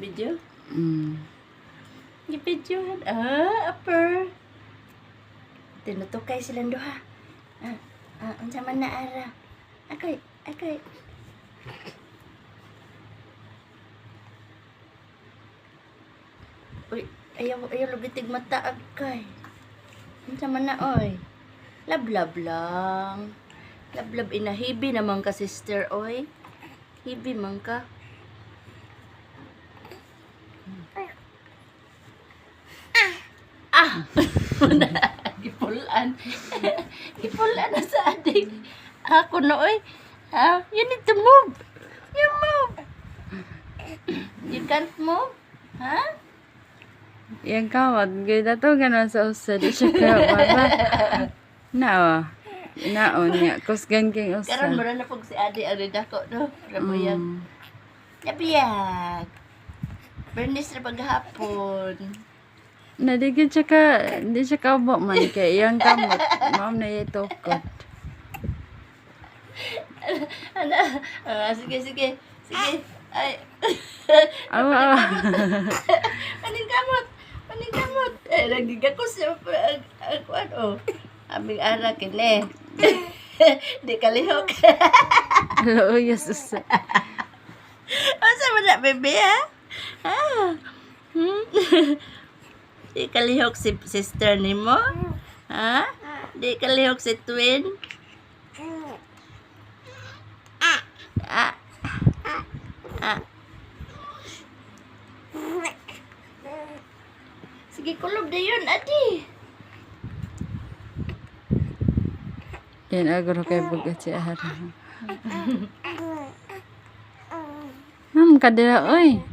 Video? Mm. Video. Upper. Tinutukay silang duha. Unsa man na ara. Akoy. Uy, ayaw lubitig mata agkay. Unsa man na oy. Lablab lang. Lablab inahibi naman ka sister oy. Hibi man ka. Ipulan. Ipulan na sa adik. Ako no oy. You need to move. You move. You can't move. Yang kawat, gaya to ganon sa usa di siya baba. Nao. Naon niya, kusgan king usa. Karon mura na pag si Adi ang dako no. Rabuyag. Nabiyag. Bernis na paghapon. Nadigid siya ka, hindi siya kaubo man kay iyang kamot. Ma'am na itukot. Sige. Ay. Awa. Paning kamot. Nagigako siya ano. Aming ara kini. Di kalihok. Hello, Jesus. Asa man na, bebe, Di kalihok si sister ni mo? Di kalihok si twin? Sige, kulob na yun, Adi. Yan agro kay bugat si Ara. Ma'am, kadira, oy.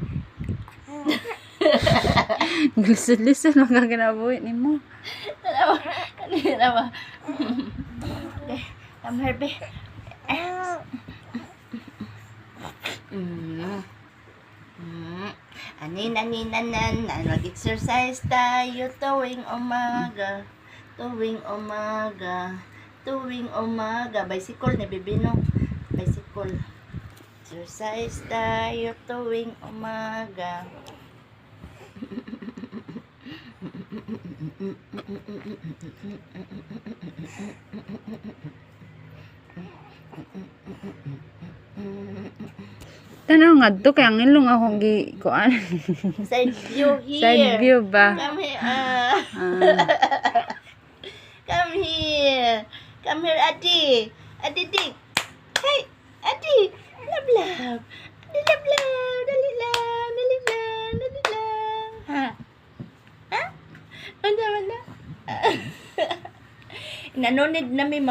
Glisod-lisod lang ka kinabuhi ni mo. Kanina ba? Come here, be. Aninanan, mag-exercise tayo tuwing umaga. Bicycle ni Bibino. Bicycle. Exercise tayo tuwing umaga. Tanaw nga to, kaya ang ilong akong kuan. Side view here. Side view ba? Come here. Come here. Come here, Adi. Adi, dig. Hey, Adi. Love. Adi, love. Dali lang. Ha? Ano? Nanonid na may